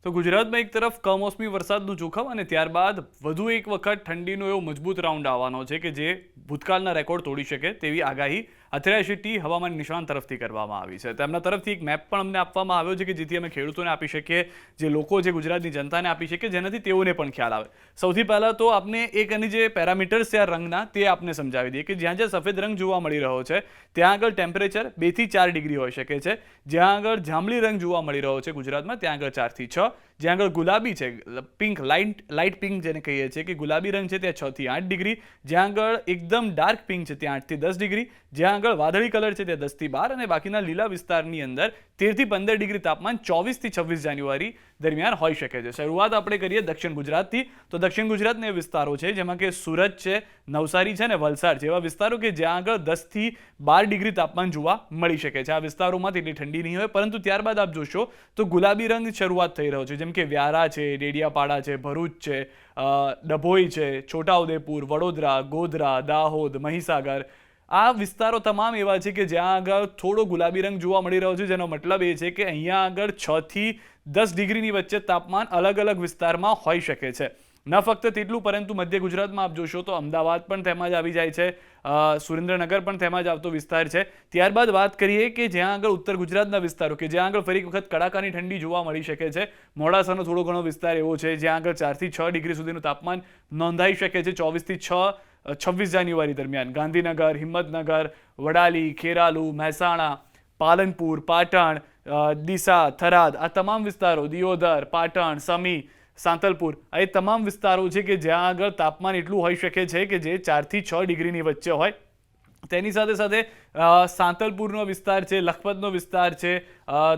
તો ગુજરાતમાં એક તરફ કમોસમી વરસાદનું જોખમ અને ત્યારબાદ વધુ એક વખત ઠંડીનો એવો મજબૂત રાઉન્ડ આવવાનો છે કે જે ભૂતકાળના રેકોર્ડ તોડી શકે તેવી આગાહી અત્યારે સિટી હવામાન નિષ્ણાંત તરફથી કરવામાં આવી છે. તેમના તરફથી એક મેપ પણ અમને આપવામાં આવ્યો છે કે જેથી અમે ખેડૂતોને આપી શકીએ, જે લોકો જે ગુજરાતની જનતાને આપી શકીએ, જેનાથી તેઓને પણ ખ્યાલ આવે. સૌથી પહેલાં તો આપને એક એની જે પેરામીટર્સ છે આ રંગના તે આપને સમજાવી દઈએ કે જ્યાં જ્યાં સફેદ રંગ જોવા મળી રહ્યો છે ત્યાં આગળ ટેમ્પરેચર 2 થી 4 ડિગ્રી હોઈ શકે છે. જ્યાં આગળ જાંબલી રંગ જોવા મળી રહ્યો છે ગુજરાતમાં ત્યાં આગળ 4 થી 6. જ્યાં આગળ ગુલાબી છે, પિંક, લાઇટ પિંક જેને કહીએ છીએ કે ગુલાબી રંગ છે ત્યાં 6 થી 8 ડિગ્રી. જ્યાં આગળ એકદમ ડાર્ક પિંક છે ત્યાં 8 થી 10 ડિગ્રી. જ્યાં આગળ વાદળી કલર છે ત્યાં 10 થી 12 અને બાકીના લીલા વિસ્તારની અંદર 13 થી 15 ડિગ્રી તાપમાન 24 થી 26 જાન્યુઆરી દરમિયાન હોઈ શકે છે. શરૂઆત આપણે કરીએ દક્ષિણ ગુજરાતથી. તો દક્ષિણ ગુજરાતના એ વિસ્તારો છે જેમાં કે સુરત છે, નવસારી છે અને વલસાડ જેવા વિસ્તારો કે જ્યાં આગળ 10 થી 12 ડિગ્રી તાપમાન જોવા મળી શકે છે. આ વિસ્તારોમાં એટલી ઠંડી નહીં હોય, પરંતુ ત્યારબાદ આપ જોશો તો ગુલાબી રંગ શરૂઆત થઈ રહ્યો છે, જેમ કે વ્યારા છે, ડેડિયાપાડા છે, ભરૂચ છે, ડભોઈ છે, છોટાઉદેપુર, વડોદરા, ગોધરા, દાહોદ, મહીસાગર. આ વિસ્તારો તમામ એવા છે કે જ્યાં આગળ થોડો ગુલાબી રંગ જોવા મળી રહ્યો છે, જેનો મતલબ એ છે કે અહીંયા આગળ 6 થી 10 ડિગ્રીની વચ્ચે તાપમાન અલગ અલગ વિસ્તારમાં હોઈ શકે છે. ન ફક્ત તેટલું, પરંતુ મધ્ય ગુજરાતમાં આપ જોશો તો અમદાવાદ પણ તેમાં જ આવી જાય છે, સુરેન્દ્રનગર પણ તેમાં જ આવતો વિસ્તાર છે. ત્યારબાદ વાત કરીએ કે જ્યાં આગળ ઉત્તર ગુજરાતના વિસ્તારો કે જ્યાં આગળ ફરી એક વખત કડાકાની ઠંડી જોવા મળી શકે છે. મોડાસાનો થોડો ઘણો વિસ્તાર એવો છે જ્યાં આગળ 4 થી 6 ડિગ્રી સુધીનું તાપમાન નોંધાઈ શકે છે 24 થી 26 જાન્યુઆરી દરમિયાન. ગાંધીનગર, હિંમતનગર, વડાલી, ખેરાલુ, મહેસાણા, પાલનપુર, પાટણ, ડીસા, થરાદ, આ તમામ વિસ્તારો, દિયોદર, પાટણ, સમી, સાંતલપુર, આ એ તમામ વિસ્તારો છે કે જ્યાં આગળ તાપમાન એટલું હોઈ શકે છે કે જે 4 થી 6 ડિગ્રીની વચ્ચે હોય. તેની સાથે સાથે સાંતલપુરનો વિસ્તાર છે, લખપતનો વિસ્તાર છે,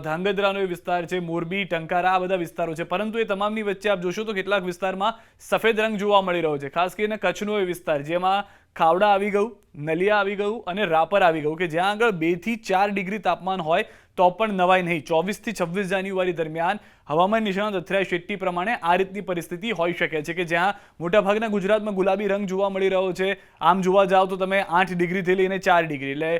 ધાંગધ્રાનો વિસ્તાર છે, મોરબી, ટંકારા, આ બધા વિસ્તારો છે. પરંતુ એ તમામની વચ્ચે આપ જોશો તો કેટલાક વિસ્તારમાં સફેદ રંગ જોવા મળી રહ્યો છે. ખાસ કરીને કચ્છનો એ વિસ્તાર જેમાં ખાવડા આવી ગયું, નલિયા આવી ગયું અને રાપર આવી ગયું કે જ્યાં આગળ 2 થી 4 ડિગ્રી તાપમાન હોય તો પણ નવાઈ નહીં. 24 થી 26 જાન્યુઆરી દરમિયાન હવામાન નિષ્ણાત અથર્યા શેટ્ટી પ્રમાણે આ રીતની પરિસ્થિતિ હોઈ શકે છે કે જ્યાં મોટાભાગના ગુજરાતમાં ગુલાબી રંગ જોવા મળી રહ્યો છે. આમ જોવા જાઓ તો તમે 8 ડિગ્રીથી લઈને 4 ડિગ્રી, એટલે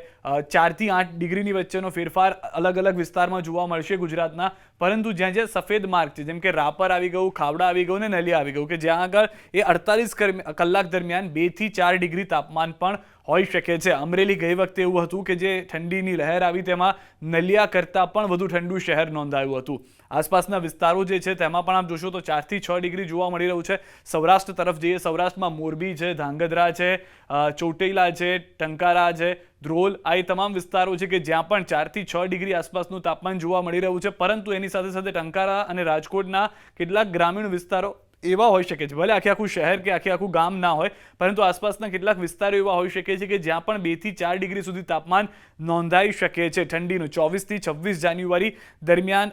4 થી 8 ડિગ્રીની વચ્ચેનો ફેરફાર અલગ અલગ વિસ્તારમાં જોવા મળશે ગુજરાતના. પરંતુ જ્યાં જ્યાં સફેદ માર્ક છે, જેમ કે રાપર આવી ગયું, ખાવડા આવી ગયું અને નલિયા આવી ગયું કે જ્યાં આગળ એ 48 કલાક દરમિયાન 2 થી 4 ડિગ્રી તાપમાન પણ હોઈ શકે છે. અમરેલી ગઈ વખતે એવું હતું કે જે ઠંડીની લહેર આવી તેમાં નલિયા કરતાં પણ વધુ ઠંડુ શહેર નોંધાયું હતું. આસપાસના વિસ્તારો જે છે તેમાં પણ આપ જોશો તો 4 થી 6 ડિગ્રી જોવા મળી રહ્યું છે. સૌરાષ્ટ્ર તરફ જઈએ, સૌરાષ્ટ્રમાં મોરબી છે, ધાંગધ્રા છે, ચોટીલા છે, ટંકારા છે, ધ્રોલ, આ એ તમામ વિસ્તારો છે કે જ્યાં પણ 4 થી 6 ડિગ્રી આસપાસનું તાપમાન જોવા મળી રહ્યું છે. પરંતુ એની સાથે સાથે ટંકારા અને રાજકોટના કેટલાક ગ્રામીણ વિસ્તારો એવા હોઈ શકે છે, ભલે આખું શહેર કે આખું ગામ ના હોય, પરંતુ આસપાસના કેટલાક વિસ્તારો એવા હોઈ શકે છે કે જ્યાં પણ 2 થી 4 ડિગ્રી સુધી તાપમાન નોંધાઈ શકે છે ઠંડીનું 24 થી 26 જાન્યુઆરી દરમિયાન.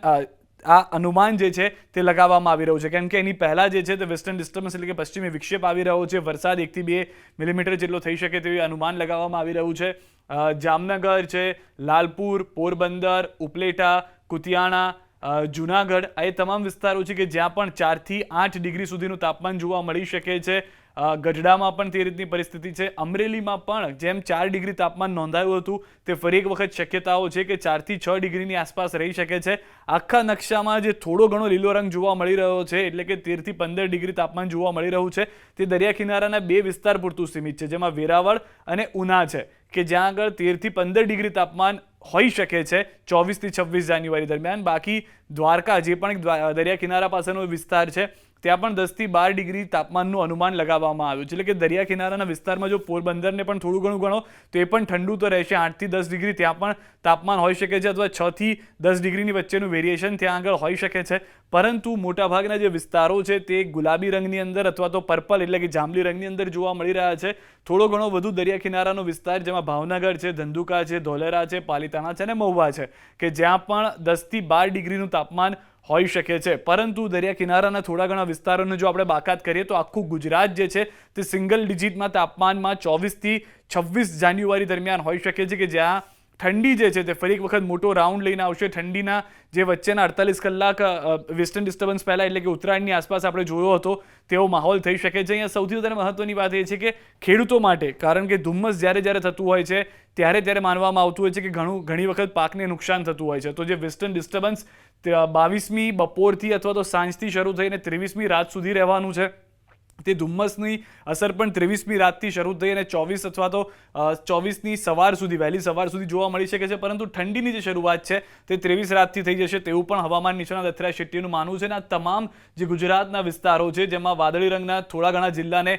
આ અનુમાન જે છે તે લગાવવામાં આવી રહ્યું છે કેમ કે એની પહેલા જે છે તે વેસ્ટર્ન ડિસ્ટર્બન્સ એટલે કે પશ્ચિમી વિક્ષેપ આવી રહ્યો છે. વરસાદ 1 થી 2 મિલીમીટર જેટલો થઈ શકે તેવી અનુમાન લગાવવામાં આવી રહ્યું છે. જામનગર છે, લાલપુર, પોરબંદર, ઉપલેટા, કુતિયાણા, જુનાગઢ, આ એ તમામ વિસ્તારો છે કે જ્યાં પણ 4 થી 8 ડિગ્રી સુધીનું તાપમાન જોવા મળી શકે છે. ગઢડામાં પણ તે રીતની પરિસ્થિતિ છે. અમરેલીમાં પણ જેમ 4 ડિગ્રી તાપમાન નોંધાયું હતું તે ફરી એક વખત શક્યતાઓ છે કે 4 થી 6 ડિગ્રીની આસપાસ રહી શકે છે. આખા નકશામાં જે થોડો ઘણો લીલો રંગ જોવા મળી રહ્યો છે એટલે કે 13 થી 15 ડિગ્રી તાપમાન જોવા મળી રહ્યું છે તે દરિયા કિનારાના 2 વિસ્તાર પૂરતું સીમિત છે, જેમાં વેરાવળ અને ઉના છે કે જ્યાં આગળ 13 થી 15 ડિગ્રી તાપમાન હોઈ શકે છે 24 થી 26 જાન્યુઆરી દરમિયાન. બાકી દ્વારકા જે પણ દરિયા કિનારા પાસેનો વિસ્તાર છે ત્યાં પણ 10 થી 12 ડિગ્રી તાપમાનનું અનુમાન લગાવવામાં આવ્યું છે. એટલે કે દરિયા કિનારાના વિસ્તારમાં જો પોરબંદરને પણ થોડું ઘણું ગણો તો એ પણ ઠંડુ તો રહેશે. 8 થી 10 ડિગ્રી ત્યાં પણ તાપમાન હોઈ શકે છે, અથવા 6 થી 10 ડિગ્રીની વચ્ચેનું વેરિએશન ત્યાં આગળ હોઈ શકે છે. પરંતુ મોટાભાગના જે વિસ્તારો છે તે ગુલાબી રંગની અંદર અથવા તો પર્પલ એટલે કે જાંબલી રંગની અંદર જોવા મળી રહ્યા છે. થોડો ઘણો વધુ દરિયા કિનારાનો વિસ્તાર જેમાં ભાવનગર છે, ધંધુકા છે, ધોલેરા છે, પાલિતાણા છે અને મહુવા છે કે જ્યાં પણ 10 થી 12 ડિગ્રીનું તાપમાન હોઈ શકે છે. પરંતુ દરિયા કિનારાના થોડા ઘણા વિસ્તારોને જો આપણે બાકાત કરીએ તો આખું ગુજરાત જે છે તે સિંગલ ડિજિટમાં તાપમાનમાં 24 થી 26 જાન્યુઆરી દરમિયાન હોઈ શકે છે કે જ્યાં ઠંડી જે છે તે ફરી એક વખત મોટો રાઉન્ડ લઈને આવશે. ઠંડીના જે વચ્ચેના 48 કલાક વેસ્ટર્ન ડિસ્ટર્બન્સ પહેલાં એટલે કે ઉત્તરાયણની આસપાસ આપણે જોયો હતો તેવો માહોલ થઈ શકે છે. અહીંયા સૌથી વધારે મહત્વની વાત એ છે કે ખેડૂતો માટે, કારણ કે ધુમ્મસ જ્યારે થતું હોય છે ત્યારે માનવામાં આવતું હોય છે કે ઘણી વખત પાકને નુકસાન થતું હોય છે. તો જે વેસ્ટર્ન ડિસ્ટર્બન્સ 22મી બપોરથી અથવા તો સાંજથી શરૂ થઈને 23મી રાત સુધી રહેવાનું છે. તે ધુમ્મસની અસર પણ 23મી રાતથી શરૂ થઈ અને 24 અથવા તો 24ની સવાર સુધી, વહેલી સવાર સુધી જોવા મળી શકે છે. પરંતુ ઠંડીની જે શરૂઆત છે તે 23 રાતથી થઈ જશે તેવું પણ હવામાન નિષ્ણાત અથર્યા શેટ્ટીનું માનવું છે. અને આ તમામ જે ગુજરાતના વિસ્તારો છે જેમાં વાદળી રંગના થોડા ઘણા જિલ્લાને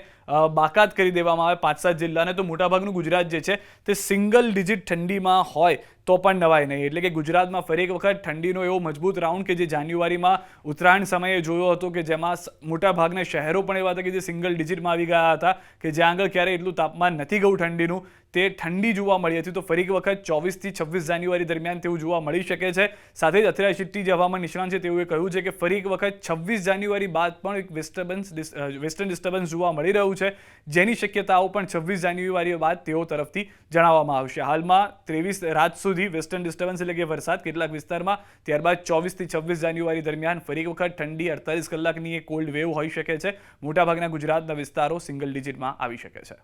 બાકાત કરી દેવામાં આવે, 5-7 જિલ્લાને, તો મોટાભાગનું ગુજરાત જે છે તે સિંગલ ડિજિટ ઠંડીમાં હોય તો પણ નવાય નહીં. એટલે કે ગુજરાતમાં ફરી એક વખત ઠંડીનો એવો મજબૂત રાઉન્ડ કે જે જાન્યુઆરીમાં ઉત્તરાયણ સમયે જોયો હતો કે જેમાં મોટાભાગના શહેરો પણ એવા હતા કે જે સિંગલ ડિજિટમાં આવી ગયા હતા કે જ્યાં આગળ ક્યારેય એટલું તાપમાન નથી ગયું ઠંડીનું, તે ઠંડી જોવા મળી હતી. તો ફરી એક વખત 24થી 26 જાન્યુઆરી દરમિયાન તેવું જોવા મળી શકે છે. સાથે જ અથર્યા શેટ્ટી જે હવામાન નિષ્ણાત છે તેઓએ કહ્યું છે કે ફરી એક વખત 26 જાન્યુઆરી બાદ પણ એક વેસ્ટર્ન ડિસ્ટર્બન્સ જોવા મળી રહ્યું છે, જેની શક્યતાઓ પણ 26 જાન્યુઆરી બાદ તેઓ તરફથી જણાવવામાં આવશે. હાલમાં 23 રાત સુધી વેસ્ટર્ન ડિસ્ટર્બન્સ એટલે કે વરસાદ કેટલાક વિસ્તારમાં, ત્યારબાદ 24થી 26 જાન્યુઆરી દરમિયાન ફરી એક વખત ઠંડી 48 કલાકની એક કોલ્ડ વેવ હોઈ શકે છે. મોટાભાગના ગુજરાતના વિસ્તારો સિંગલ ડિજિટમાં આવી શકે છે.